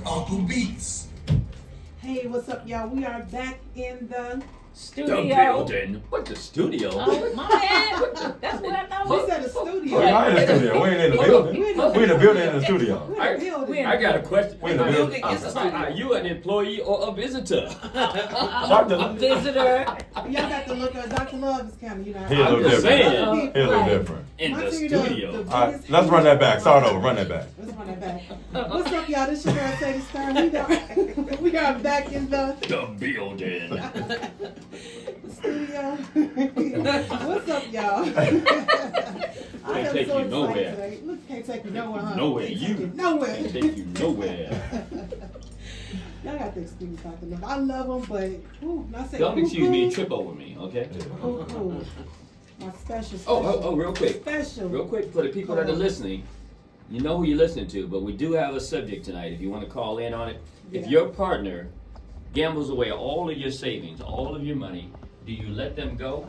Uncle Beats. Hey, what's up, y'all? We are back in the Studio. The building. What the studio? Oh, my bad. That's what I thought. She said the studio. We're not in the studio. We ain't in the building. We're in the building in the studio. We're in the building. I got a question. Wait a minute. Building is a studio. Are you an employee or a visitor? A visitor. Y'all got to look at Dr. Love is kind of, you know. He a little I'm just different. saying. He a little different. In I the see studio. the All right, biggest- let's run that back. Start over. Run that back. Let's run that back. What's up, y'all? This your girl, Sadie Stern. We are back in the The building. studio. What's up, y'all? I am take so you nowhere. excited today. Look, can't take you nowhere, huh? Nowhere. Can't take You nowhere. can't take you nowhere. Y'all got to excuse Dr. Love. I love him, but ooh, I say Don't excuse me. Trip over me, okay? Ooh. My special. Oh, real quick. Special. Real quick for the people that are listening. You know who you're listening to, but we do have a subject tonight. If you want to call in on it, if Yeah. your partner gambles away all of your savings, all of your money, do you let them go,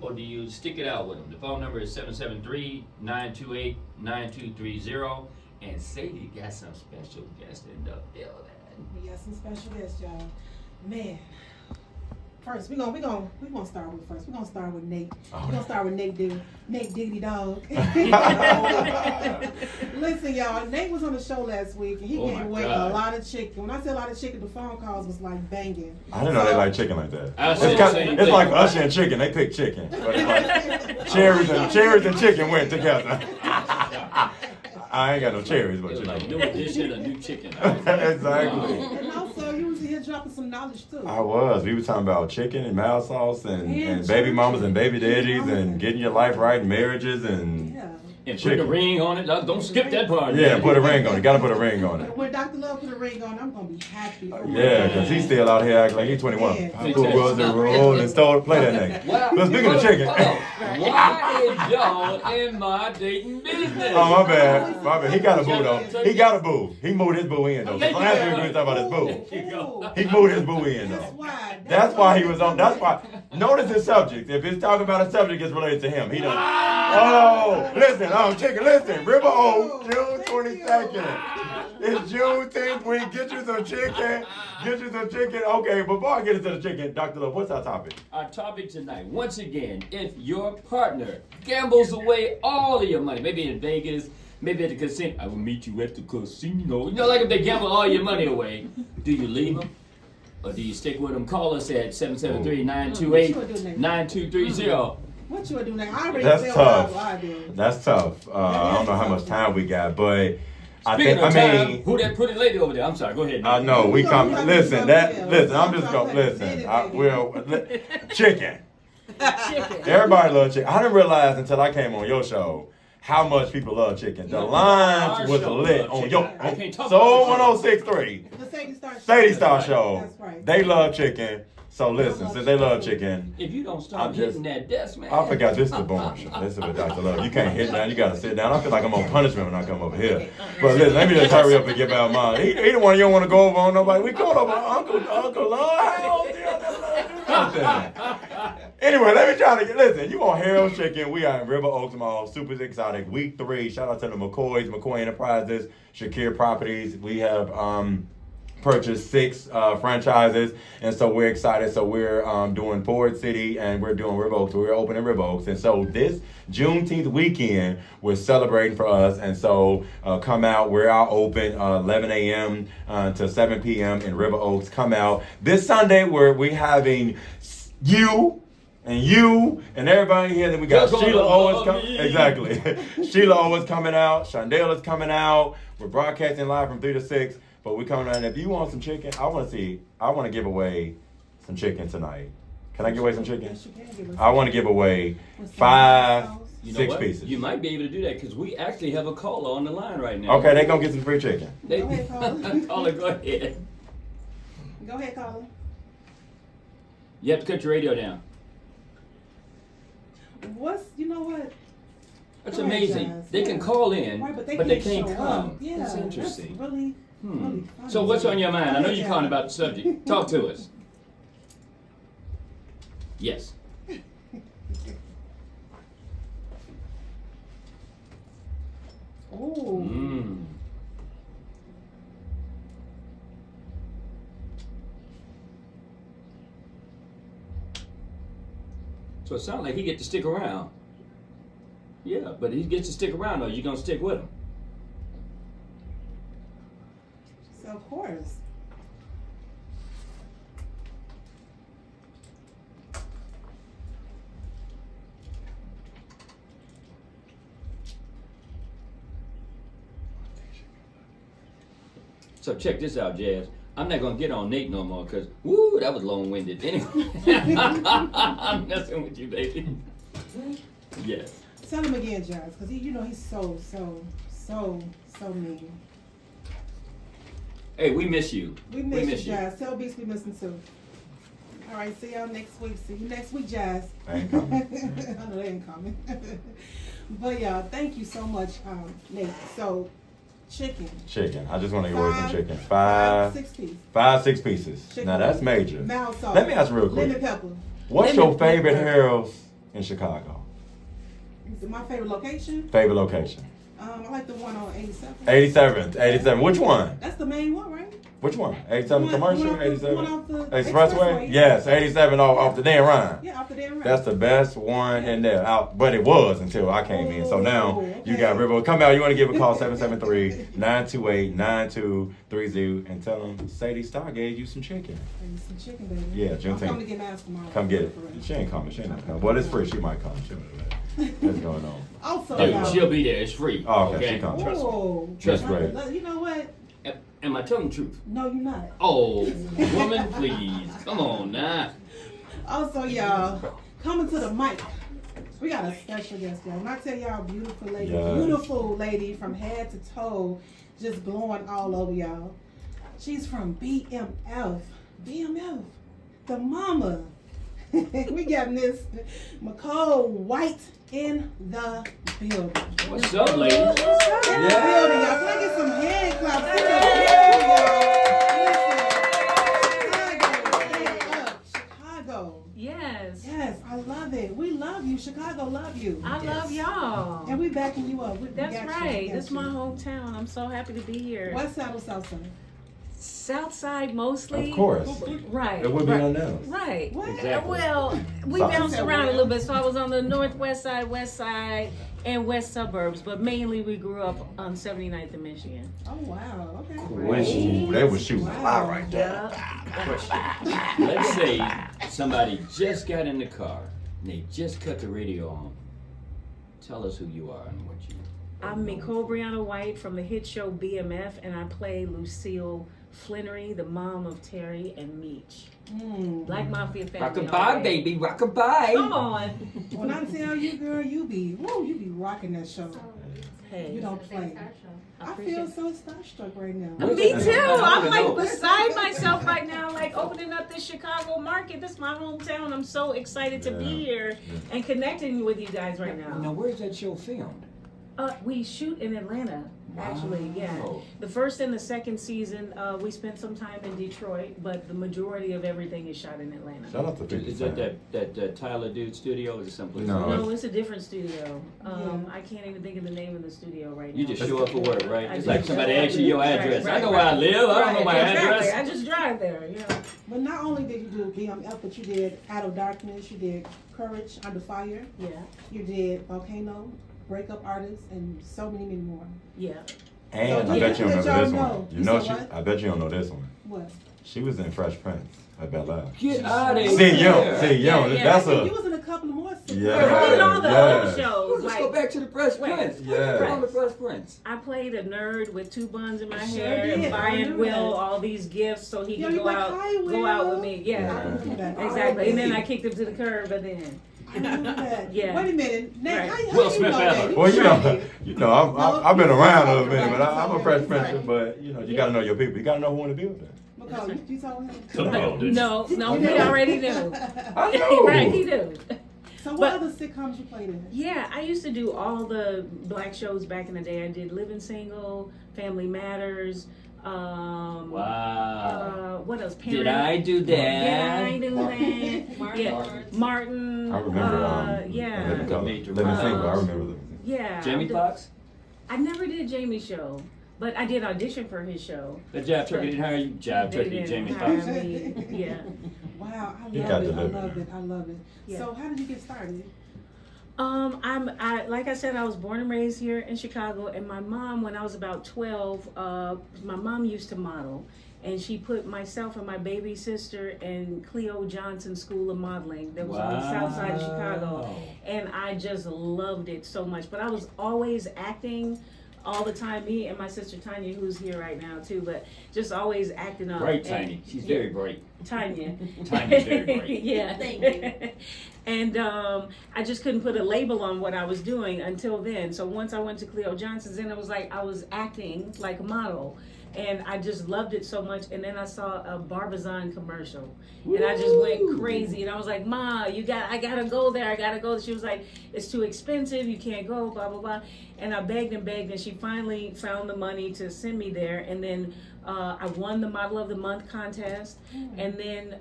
or do you stick it out with them? The phone number is 773-928-9230, and Sadie got some special guests in the building. We got some special guests, y'all. Man. First, we're gonna start with first. We're gonna start with Nate. We're gonna start with Nate Diggity Dog. Listen, y'all, Nate was on the show last week and he Oh gave my away God. a lot of chicken. When I say a lot of chicken, the phone calls was like banging. I didn't know they like chicken like that. I It's, said the kind, same it's thing. like Usher and chicken. They pick chicken. But it's like cherries and chicken went together. I ain't got no cherries, but It you was know. like new edition, a new chicken. Exactly. And also, you was in here dropping some knowledge too. I was. We were talking about chicken and mild sauce and And baby church. mamas and baby daddies Mamas and getting your life right and marriages and Yeah. And put a ring on it. Don't skip that part. yeah, put a ring on it. Gotta put a ring on it. When Dr. Love put a ring on, I'm gonna be happy. Yeah, because he's still out here acting like he's 21. Yeah. Who was the rule and stole play that name? Well, But speaking of chicken. Why is y'all in my dating business? Oh, my bad. My bad. He got a boo, though. He got a boo. He moved his boo in, though. So last week we were talking about his boo. There you go. He moved his boo in, That's though. why. That's why he was on. That's why. Notice his subject. If it's talking about a subject, it's related to him. He doesn't. Oh, listen. Chicken. Listen. River Oaks, June 22nd. It's Juneteenth week. Get you some chicken. Get you some chicken. Okay, before I get into the chicken, Dr. Love, what's our topic? Our topic tonight, once again, if your partner gambles away all of your money, maybe in Vegas, maybe at the casino, I will meet you at the casino. You know, like if they gamble all your money away, do you leave them? Or do you stick with them? Call us at 773-928-9230. What you are doing? I already That's said tough. what I do. That's tough. I don't know how much time we got, but Speaking of I time, mean, who that pretty lady over there? I'm sorry, go ahead. I know we We come. gonna Listen, have listen. I'm to just go gonna ahead. listen. Minute, Chicken. Chicken. Everybody loves chicken. I didn't realize until I came on your show how much people love chicken. The lines was lit on your I can't talk Soul about 1063 The Sadie Star Show. Sadie Star Show. That's right. They love chicken. So listen, since they love chicken, If you don't I'm stop just- hitting that desk, man. I forgot this is the born show. This is the Dr. Love. You can't hit down. You gotta sit down. I feel like I'm on punishment when I come over here. But listen, let me just hurry up and get back mine. He the one you don't want to go over on nobody. We going over Uncle Love. Anyway, let me try to get. Listen, you want Harold's Chicken? We are in River Oaks Mall. Super exotic. Week 3. Shout out to the McCoys, McCoy Enterprises, Shakir Properties. We have purchased 6 franchises, and so we're excited. So we're doing Ford City and we're doing River Oaks. We're opening River Oaks, and so this Juneteenth weekend we're celebrating for us. And so come out. We're out open 11 a.m. To 7 p.m. in River Oaks. Come out this Sunday. We having you and everybody here. Then we got You're Sheila gonna Owens love coming. me. Exactly. Sheila Owens coming out. Shondale is coming out. We're broadcasting live from 3 to 6. But we coming out. And if you want some chicken, I want to give away some chicken tonight. Can I give away some chicken? Yes, you can give us I want to give away with some 5, sauce. You know 6 what? pieces. You might be able to do that because we actually have a caller on the line right now. Okay, they gonna get some free chicken. They, Go ahead, caller. caller, go ahead. Go ahead, caller. You have to cut your radio down. You know what? That's Go ahead, amazing. Jazz. They can call in, Right, but they can't show come. up. Yeah, That's interesting. That's really funny. So what's on your mind? I know you're Jazz. calling about the subject. Talk to us. Yes. Ooh. Mm. So it sounds like he get to stick around. Yeah, but he gets to stick around though. You gonna stick with him? So of course. So check this out, Jazz. I'm not gonna get on Nate no more because woo, that was long-winded. Anyway, I'm messing with you, baby. Yes. Tell him again, Jazz, because he's so mean. Hey, we miss you. We miss you, Jazz. Tell Beast we miss him too. All right, see y'all next week. See you next week, Jazz. I ain't coming. I know they ain't coming. But y'all, thank you so much, Nate. So, chicken. I just want to get away from chicken. 6 pieces. 5, 6 pieces. Chicken. Now that's major. Mild salt. Let me ask real quick. Lemon pepper. What's Lemon your favorite pepper. Harold's in Chicago? My favorite location? Favorite location? I like the one on 87. 87. Which one? That's the main one, right? Which one? 87 One commercial? off the 87? expressway. Yes, 87 off the Dan Ryan. Yeah, off the damn right. That's the best one in there. But it was until I came in. So now you okay. got River. Come out. You want to give a call 773-928-9230 and tell them Sadie Starr gave you some chicken. And some chicken, baby. Yeah, I'm Juneteenth. coming to get my ass tomorrow. Come get it. She ain't coming. She ain't not coming. Well, it's free. She might come. She might do that. What's going on? Also, Dude, y'all. she'll be there. It's free. Oh, okay. She comes. Trust me. Whoa. Trust me. You know what? Am I telling the truth? No, you're not. Oh, woman, please. Come on now. Also, y'all, coming to the mic. We got a special guest, y'all. When I tell y'all, beautiful lady from head to toe, just glowing all over y'all. She's from BMF. BMF, the mama. We got Miss McCall White in the building. What's up, lady? In the building, y'all. Can I get some hand claps? Chicago. Yes. Yes, I love it. We love you. Chicago love you. I love y'all. And we backing you up. We That's got you. right. We got This is my you. hometown. I'm so happy to be here. West side or south side? South side mostly. Of course. Right. It would be on else. Right. What? Exactly. Well, we South. bounced around a little bit. So I was on the northwest side, west side, and west suburbs. But mainly we grew up on 79th in Michigan. Oh, wow. Okay. Ooh, they was shooting a lot right there. Yeah. Let's say somebody just got in the car and they just cut the radio on. Tell us who you are and what you do. I'm Nicole Brianna White from the hit show BMF, and I play Lucille Flannery, the mom of Terry and Meech. Black Mafia family. Rockabye, baby, rockabye. Come on. When I tell you, girl, you be rocking that show. Hey. You don't play. I feel so starstruck right now. Me too. I'm I like know. beside myself right now, like opening up this Chicago market. This is my hometown. I'm so excited to be here and connecting with you guys right Now, now. where's that show filmed? We shoot in Atlanta, actually. Yeah, Wow. the first and the second season, we spent some time in Detroit, but the majority of everything is shot in Atlanta. Shout out to 50 Is that Cent. that Tyler dude studio or is it someplace No. else? No, it's a different studio. I can't even think of the name of the studio right now. You just show up for work, right? I It's just like somebody show up. asks you your Right, address. I right, know where I right. live. I don't know my Exactly. address. I just drive there, you know. But not only did you do BMF, but you did Out of Darkness, you did Courage Under Fire, Yeah, you did Volcano, Breakup Artist, and so many more. yeah. And So I bet you don't let remember y'all this know. one. You said what? I bet you don't know this one. What? She was in Fresh Prince at Bel Air. Get out of here. See, young. Yeah. That's You a. was in a couple more. Yeah. I did all the Yes. old shows. Let's go Like, back to the Fresh Wait. Prince. Yeah. What's on the Fresh Prince? I played a nerd with 2 buns in my Sure hair did. and I buying remember Will that. all these gifts so he Yeah, could you go like, out "Hi, go out Will." with me. Yeah. I remember that. Exactly. And then I kicked him to the curb at the end. I remember that. Yeah. Wait a minute. Nate, Right. how Will you Smith know ever. that? Well, tried. I've been around a little bit, Right. but I'm a Fresh Right. Prince. But you gotta know your people. You gotta know who want to be with them. McCall, you told him? Come on. No, he already knew. I know. Right, he knew. So what But- other sitcoms you played in? Yeah, I used to do all the black shows back in the day. I did Living Single, Family Matters. Wow. What else? Did I do Did that? I do that? Yeah, Martin. I remember. Yeah, Living Single. Major I Rounds. remember Living Single. yeah. Jamie Foxx? I never did Jamie's show, but I did audition for his show. The Job Turkey didn't hire you? Job They Turkey, didn't Jamie hire Foxx. me. Yeah, Wow, I You love got it. to I live love in it. I love it. Yeah. So how did you get started? Like I said, I was born and raised here in Chicago, and my mom, when I was about 12, my mom used to model, and she put myself and my baby sister in Cleo Johnson School of Modeling that was on the south side of Chicago, and I just loved it so much. But I was always acting all the time, me and my sister Tanya, who's here right now too, but just always acting up. Bright Tiny. She's very bright. Tanya. Tanya's very bright. Yeah. Thank you. And I just couldn't put a label on what I was doing until then. So once I went to Cleo Johnson's, then it was like I was acting like a model. And I just loved it so much. And then I saw a Barbizon commercial, and I just went crazy. And I was like, "Ma, I gotta go there. I gotta go." She was like, "It's too expensive. You can't go." Blah blah blah. And I begged, and she finally found the money to send me there. And then I won the Model of the Month contest. And then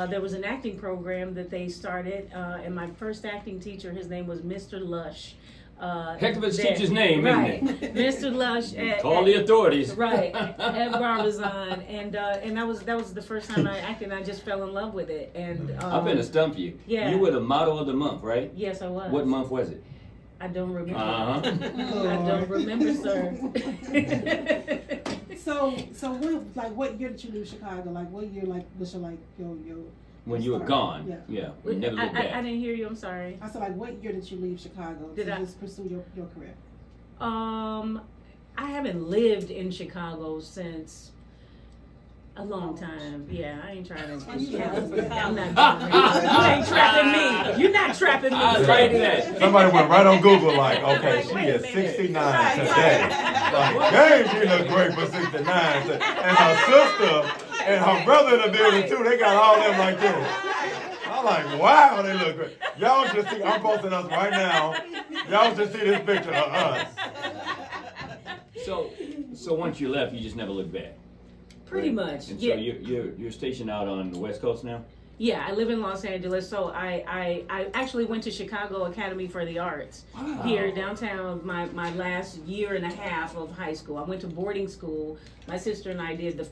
there was an acting program that they started, and my first acting teacher, his name was Mr. Lush. Heck of a teacher's name, right. isn't it? Mr. Lush. Call the authorities. Right, at Barbizon, and that was the first time I acted, and I just fell in love with it. And I'm gonna stump you. Yeah. You were the Model of the Month, right? Yes, I was. What month was it? I don't remember. Uh-huh. I don't remember, sir. So what year did you leave Chicago? Like what year was your When you were start? gone. Yeah. We never looked back. I didn't hear you. I'm sorry. I said like what year did you leave Chicago Did to I- just pursue your career? I haven't lived in Chicago since a long time. Yeah, I ain't trying to. I'm not. You ain't trapping me. You're not trapping me. I like that. Somebody went right on Google like, okay, Like, she wait a is minute. 69 today. Like, dang, she look great for 69. And her sister and her brother in the building too, they got all them like this. I'm like, wow, they look great. Y'all should see, I'm posting us right now. Y'all should see this picture of us. So once you left, you just never looked back. Pretty much. And Yeah. so you're stationed out on the West Coast now? Yeah, I live in Los Angeles, so I actually went to Chicago Academy for the Arts here downtown my last year and a half of high school. I went to boarding school. My sister and I did my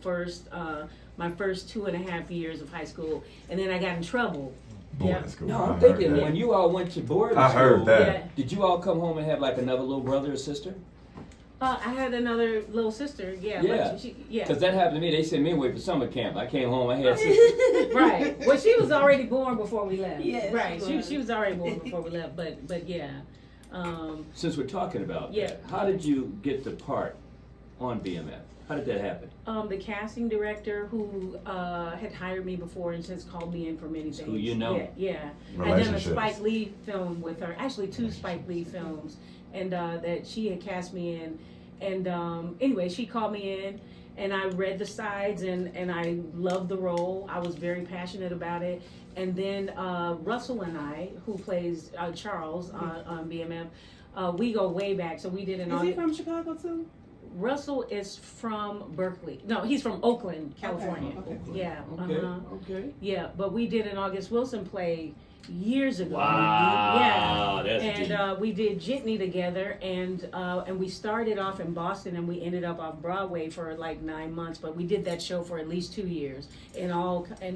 first 2.5 years of high school, and then I got in trouble. Boarding school. No, I I'm heard thinking that. when you all went to boarding I school, heard that. Yeah. did you all come home and have like another little brother or sister? I had another little sister. Yeah. Yeah. But yeah. Because that happened to me. They sent me away for summer camp. I came home, I had sisters. Right. Well, she was already born before we left. Yes, Right. she was. She was already born before we left. But yeah. Since we're talking about Yeah. that, how did you get the part on BMF? How did that happen? The casting director who had hired me before and has called me in for many things. Who you know. Yeah. I'd done a Relationships. Spike Lee film with her, actually 2 Spike Lee films, and that she had cast me in. And anyway, she called me in, and I read the sides, and I loved the role. I was very passionate about it. And then Russell and I, who plays Charles on BMF, we go way back. So we did an Is he from Chicago too? Russell is from Berkeley. No, he's from Oakland, California. Okay. Yeah. Okay. Uh-huh. Okay. Yeah, but we did an August Wilson play years ago. Wow, Yeah. that's deep. And we did Jitney together, and we started off in Boston, and we ended up off Broadway for like 9 months. But we did that show for at least 2 years in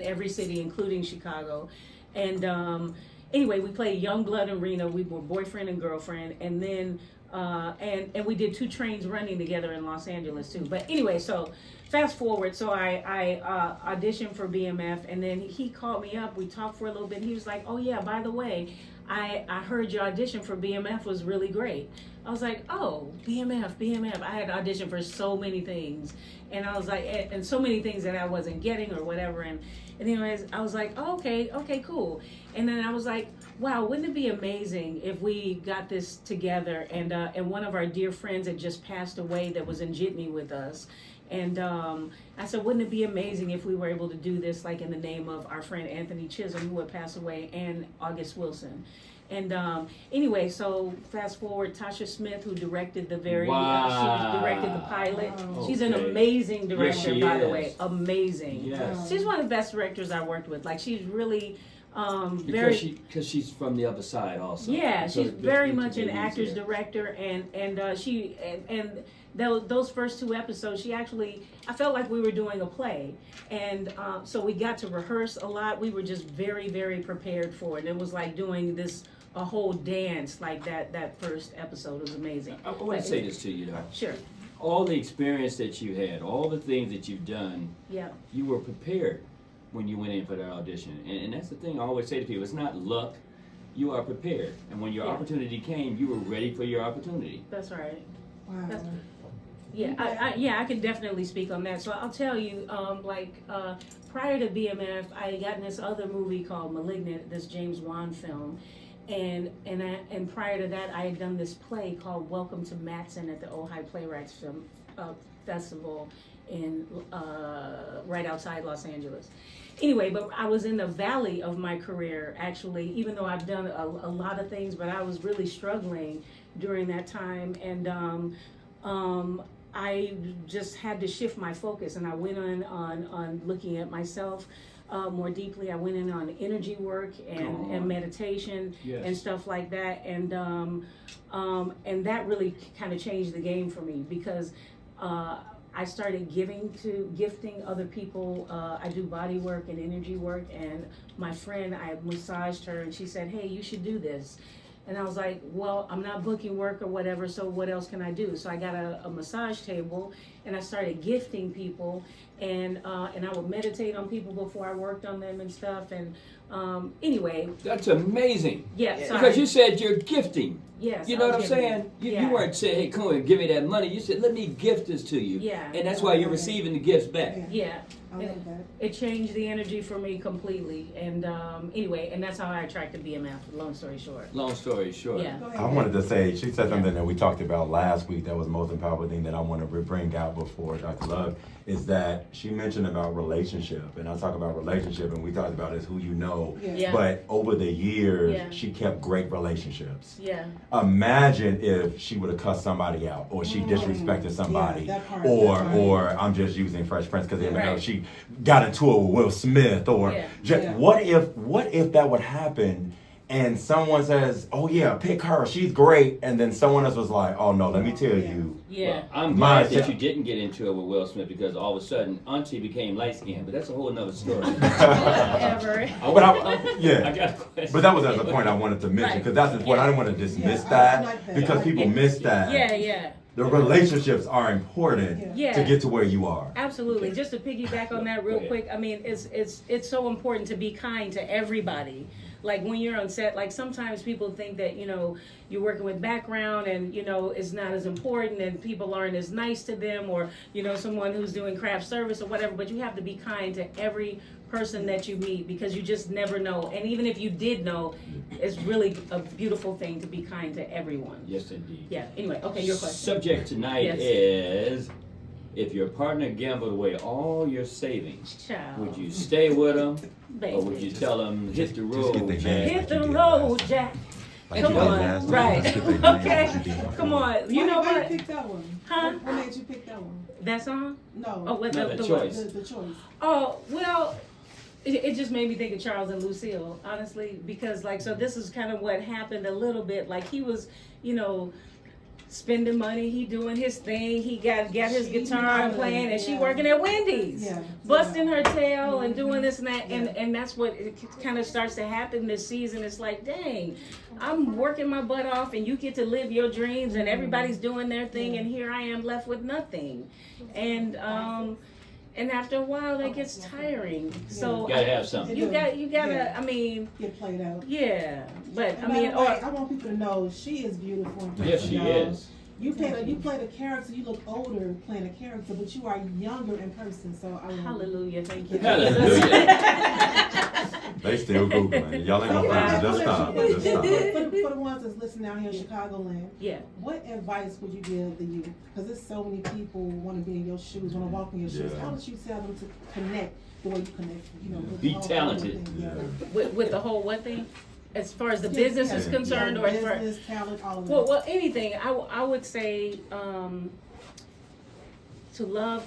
every city, including Chicago. And anyway, we played Youngblood and Rena. We were boyfriend and girlfriend, and then. And we did 2 trains running together in Los Angeles too. But anyway, so fast forward, so I auditioned for BMF, and then he called me up. We talked for a little bit. And he was like, "Oh yeah, by the way, I heard your audition for BMF was really great." I was like, "Oh, BMF." I had auditioned for so many things, and I was like, and so many things that I wasn't getting or whatever. And anyways, I was like, oh, okay, cool. And then I was like, wow, wouldn't it be amazing if we got this together? And one of our dear friends had just passed away that was in Jitney with us. And I said, wouldn't it be amazing if we were able to do this like in the name of our friend Anthony Chisholm, who had passed away, and August Wilson. And anyway, so fast forward, Tasha Smith, who directed the she directed the pilot. Wow. She's an Okay. amazing director, Yes, she by the is. way, amazing. Yes. She's one of the best directors I worked with. Like she's really Because she's from the other side also. Yeah, So she's it's very easier. much an actor's director, and those first 2 episodes, she actually, I felt like we were doing a play, and so we got to rehearse a lot. We were just very, very prepared for it. It was like doing a whole dance like that. That first episode was amazing. I want to say this to you though. Sure. All the experience that you had, all the things that you've done, Yeah. you were prepared when you went in for that audition. And that's the thing I always say to people, it's not luck, you are prepared. And when your Yeah. opportunity came, you were ready for your opportunity. That's right. Wow. That's, yeah, I can definitely speak on that. So I'll tell you, prior to BMF, I had gotten this other movie called *Malignant*, this James Wan film, and prior to that, I had done this play called *Welcome to Matson* at the Ojai Playwrights Film Festival in right outside Los Angeles. Anyway, but I was in the valley of my career, actually, even though I've done a lot of things, but I was really struggling during that time, and I just had to shift my focus, and I went on looking at myself more deeply. I went in on energy work and meditation and stuff like that, and that really kind of changed the game for me, because I started gifting other people. I do body work and energy work, and my friend, I massaged her, and she said, "Hey, you should do this." And I was like, well, I'm not booking work or whatever, so what else can I do? So I got a massage table, and I started gifting people, and I would meditate on people before I worked on them and stuff. And anyway. That's amazing. Yeah. Because you said you're gifting. Yes. You know what I'm saying? You weren't saying, hey, come on, give me that money. You said, let me gift this to you. Yeah. And that's why you're receiving the gifts back. Yeah. I love that. It changed the energy for me completely. And anyway, and that's how I attracted BMF, long story short. Long story short. Yeah. I wanted to say, she said something that we talked about last week that was the most empowering thing that I want to bring out before Dr. Love, is that she mentioned about relationship. And I talk about relationship, and we talked about is who you know. Yeah. But over the years, Yeah. she kept great relationships. Yeah. Imagine if she would have cussed somebody out, or she disrespected somebody, Yeah, that part. or I'm just using Fresh Prince because Right. she got into it with Will Smith, or Yeah. what if that would happen, and someone says, "Oh yeah, pick her, she's great," and then someone else was like, "Oh no, let me tell you." Yeah. Well, I'm glad that you didn't get into it with Will Smith, because all of a sudden Auntie became light skinned, but that's a whole nother story. Whatever. But I yeah, got a question. but that was the point I wanted to mention, because that's the point. I didn't want to dismiss Yeah, I that, like that. because people miss that. Yeah, yeah. The relationships are important Yeah. to get to where you are. Absolutely. Just to piggyback on that real quick, I mean, it's so important to be kind to everybody. Like when you're on set, like sometimes people think that, you're working with background and, it's not as important and people aren't as nice to them, or, someone who's doing craft service or whatever, but you have to be kind to every person that you meet, because you just never know. And even if you did know, it's really a beautiful thing to be kind to everyone. Yes, indeed. Yeah. Anyway, okay, your question. Subject tonight Yes. is, if your partner gambled away all your savings, Child. would you stay with them, Baby. or would you tell them, hit the Just road, get the Jack? name. Hit the road, Jack. Like Come you did on. last week. Right. Let's get the name Okay. that you did. Come on. You know Why what? you pick that one? Huh? What made you pick that one? That song? No. Oh, what No, the the what? choice. The choice. Oh, well, it just made me think of Charles and Lucille, honestly, because so this is kind of what happened a little bit. Like he was, spending money, he doing his thing, he got his guitar and playing, and she working at Wendy's, busting her tail and doing this and that, and that's what it kind of starts to happen this season. It's like, dang, I'm working my butt off, and you get to live your dreams, and everybody's doing their thing, and here I am left with nothing, and after a while that gets tiring. So You gotta have something. you gotta. I mean, Get played out. yeah, but I By mean, the way, I want people to know she is beautiful in person, Yes, she y'all. is. You played a character. You look older playing a character, but you are younger in person. So I hallelujah, thank you. Hallelujah. They still Googling. Y'all ain't gonna find it. Just stop. Just stop. For the ones that's listening out here in Chicagoland, Yeah. what advice would you give the youth? Because there's so many people want to be in your shoes, want to walk in your shoes. Yeah. How would you tell them to connect the way you connect? With Be all talented. thing? Yeah. With the whole what thing? As far as the business is concerned, or as far business, talent, all of that. well, anything. I would say to love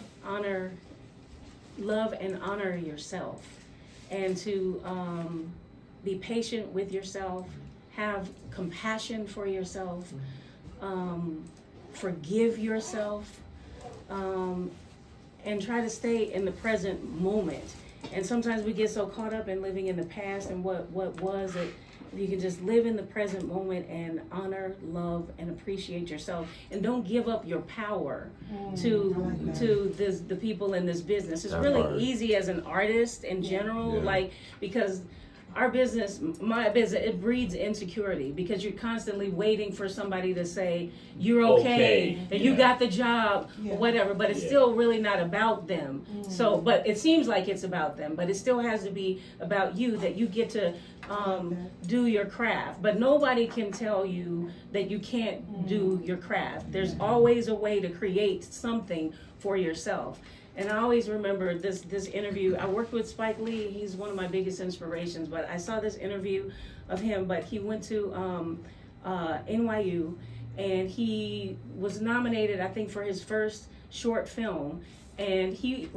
and honor yourself, and to be patient with yourself, have compassion for yourself, forgive yourself, and try to stay in the present moment. And sometimes we get so caught up in living in the past and what was it. You can just live in the present moment and honor, love, and appreciate yourself, and don't give up your power to the people in this business. It's really easy as an artist in general, because our business, my business, it breeds insecurity because you're constantly waiting for somebody to say you're okay and you got the job or whatever, but it's still really not about them. So, but it seems like it's about them, but it still has to be about you, that you get to do your craft. But nobody can tell you that you can't do your craft. There's always a way to create something for yourself. And I always remember this interview. I worked with Spike Lee. He's one of my biggest inspirations. But I saw this interview of him. But he went to NYU, and he was nominated, I think, for his first short film. And he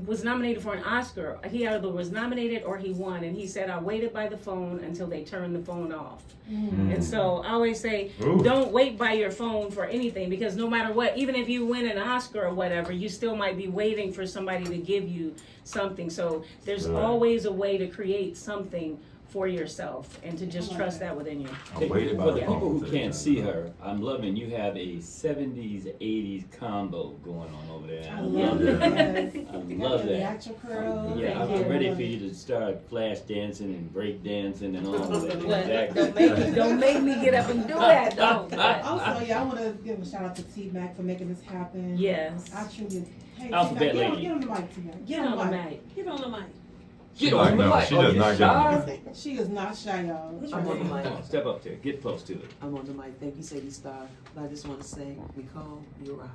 was nominated for an Oscar. He either was nominated or he won. And he said, I waited by the phone until they turned the phone off. And so I always say, don't wait by your phone for anything, because no matter what, even if you win an Oscar or whatever, you still might be waiting for somebody to give you something. So there's always a way to create something for yourself, and to just trust that within you. For the people who can't see her, I'm loving you have a 70s, 80s combo going on over there. I love that. I love that. Natural curls. Yeah, I'm ready for you to start flash dancing and break dancing and all of that. Exactly. Don't make me get up and do that, though. Also, I want to give a shout out to T-Mac for making this happen. Yes. I truly. Hey, Alphabet T-Mac, lady. Get on the mic, T-Mac. Get on the mic. Get on the mic. Get on the No, mic. she Oh, does you not shy? She is not shy, y'all. I'm on the mic. Come on, step up there. Get close to it. I'm on the mic. Thank you, Sadie Star. But I just want to say, Nicole, you rock.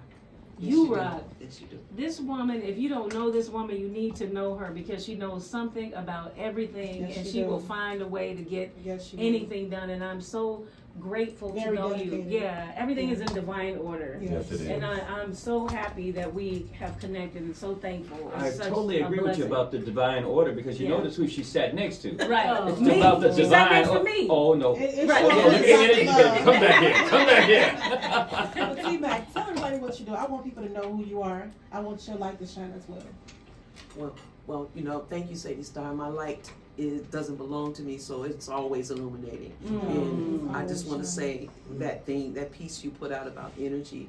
You do. rock. Yes, you do. This woman, if you don't know this woman, you need to know her, because she knows something about everything, Yes, and she she will does. find a way to get Yes, she anything done. And I'm so grateful Very to know dedicated. you. Yeah, everything is in divine order. Yes, it is. And I'm so happy that we have connected, and so thankful. I It's such totally a agree with you blessing. about the divine order, because you Yeah. notice who she sat next to. Right. It's Me. about the She sat divine next to order. me. Oh no. It Right. shows Yeah, look at it. love. Come back here. Come back here. But T-Mac, tell everybody what you do. I want people to know who you are. I want your light to shine as well. Well, thank you, Sadie Star. My light doesn't belong to me, so it's always illuminating. And I just want to say that piece you put out about energy,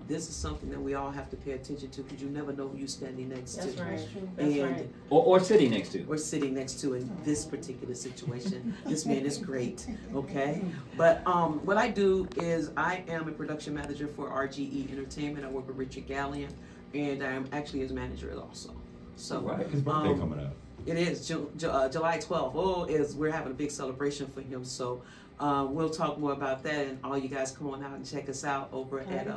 this is something that we all have to pay attention to, because you never know who you're standing next That's to. right. true. That's And right. Or sitting next to. Or sitting next to in this particular situation. This man is great, okay? But what I do is I am a production manager for RGE Entertainment. I work with Richard Gallion, and I am actually his manager also. So Right. His birthday coming up. it is July 12th. We're having a big celebration for him. So we'll talk more about that, and all you guys come on out and check us out over at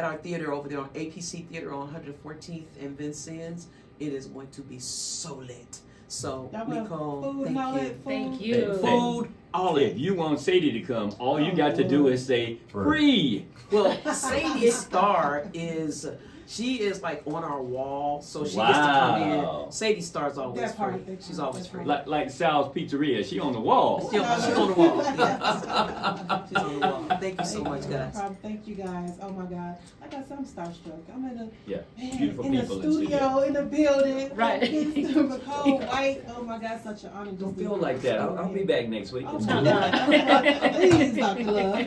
our theater over there on APC Theater on 114th and Vincennes. It is going to be so lit. So Y'all have Nicole, food thank and all you. that? Thank Hey, you. Food, all If it. you want Sadie to come, all you got to do is say Free. free. Well, Sadie Star she is like on our wall, so she gets to come Wow. in. Sadie Star's always That part, free. that She's part, always that free. part. Like Sal's Pizzeria, she on the wall. She's on the wall. Yes. She's on the wall. Thank you so much, guys. Thank you guys. Oh my God. Like I said, I'm starstruck. I'm in Yeah, the beautiful in the people studio, in the building. Right. Nicole White. Oh my God, such an honor. Don't feel like that. I'll be back next week. Oh It's my cool. God. Please, Dr. Love.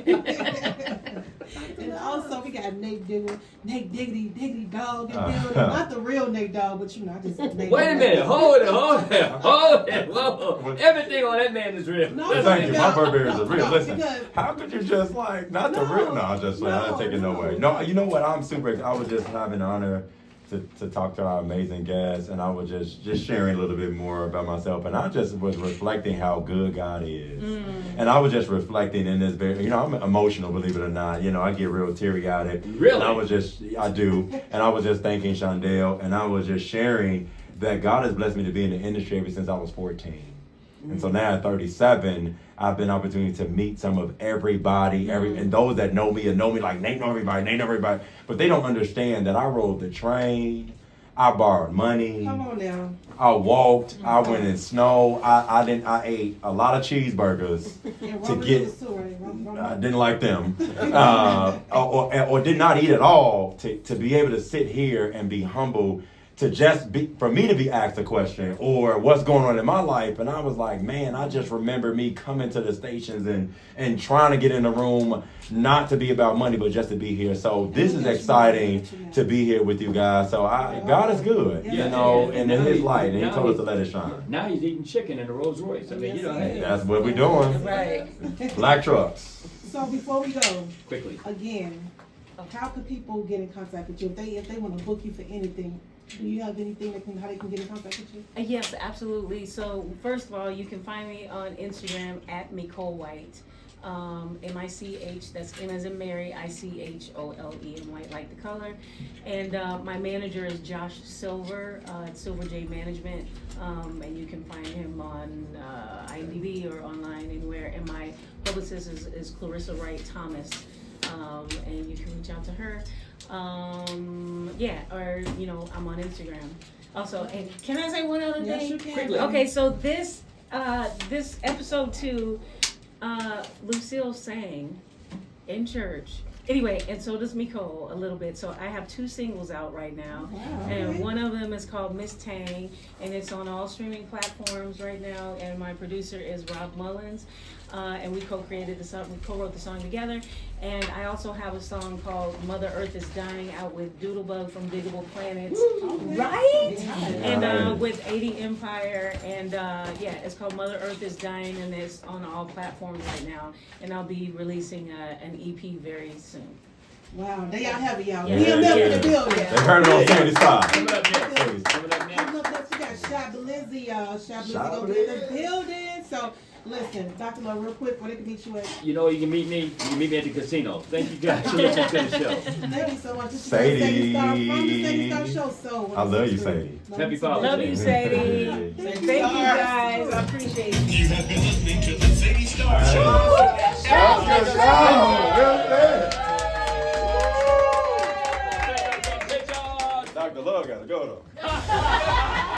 And also, we got Nate Diggity Dog in the building. Not the real Nate Dog, but I just Nate. Wait a minute, hold it, whoa. Everything on that man is real. No, Thank you. My because- barbarians are real. no, Listen, because- how could you just like not the No, real? No, I'm just like I'm not taking no no. way. No, you know what? I'm super. I was just having the honor to talk to our amazing guests, and I was just sharing a little bit more about myself, and I just was reflecting how good God is, and I was just reflecting in this very. I'm emotional, believe it or not. I get real teary-eyed. Really? And I do, and I was just thanking Shondell, and I was just sharing that God has blessed me to be in the industry ever since I was 14. And so now at 37, I've been opportunity to meet some of everybody, and those that know me and know me like Nate know everybody, but they don't understand that I rode the train, I borrowed money. Come on now. I walked. I went in snow. I ate a lot of cheeseburgers And to Roman get. noodles too, right? I didn't like them, or did not eat at all. To be able to sit here and be humble, to just be for me to be asked a question or what's going on in my life, and I was like, man, I just remember me coming to the stations and trying to get in the room, not to be about money, but just to be here. So this is exciting to be here with you guys. So God is good, you know, and in His light, and He told us to let it shine. Now he's eating chicken in a Rolls Royce. I mean, you know, hey, That's what we're doing. Right. Black trucks. So before we go, quickly. again, how could people get in contact with you if they want to book you for anything? Do you have anything how they can get in contact with you? Yes, absolutely. So first of all, you can find me on Instagram at Micole White. M-I-C-H, that's M as in Mary, I-C-H-O-L-E, and white like the color. And my manager is Josh Silver, at Silver J Management, and you can find him on IMDb or online anywhere. And my publicist is Clarissa Wright Thomas, and you can reach out to her. Yeah, or, you know, I'm on Instagram. Also, and can I say one other Yes, thing? you can. Quickly. Okay, so this episode 2, Lucille sang in church. Anyway, and so does Micole a little bit. So I have 2 singles out right now. Wow. And one of them is called Miss Tang, and it's on all streaming platforms right now. And my producer is Rob Mullins, and we co-created the song, we co-wrote the song together. And I also have a song called Mother Earth is Dying out with Doodlebug from Diggable Planets. Right? And with 80 Empire, and yeah, it's called Mother Earth is Dying, and it's on all platforms right now. And I'll be releasing an EP very soon. Wow, they out heavy, y'all. Yeah. BMF in the Yeah. building. Yeah. They heard it on Sandy's side. Coming up next. Coming up next. Coming up next, we got Shab Blizzy, y'all. Shab Blizzy gonna be in the building. So, listen, Dr. Love, real quick, where they can meet you at? You know, you can meet me. You can meet me at the casino. Thank you guys for listening to the show. Thank you so much. This is Sadie. Sadie Star from the Sadie Star Show. So, I love you, Sadie. Happy Father's Love Day. you, Sadie. Thank you, guys. I appreciate it. You have been listening to the Sadie Star Show. Good job. Good thing. Dr. Love gotta go though.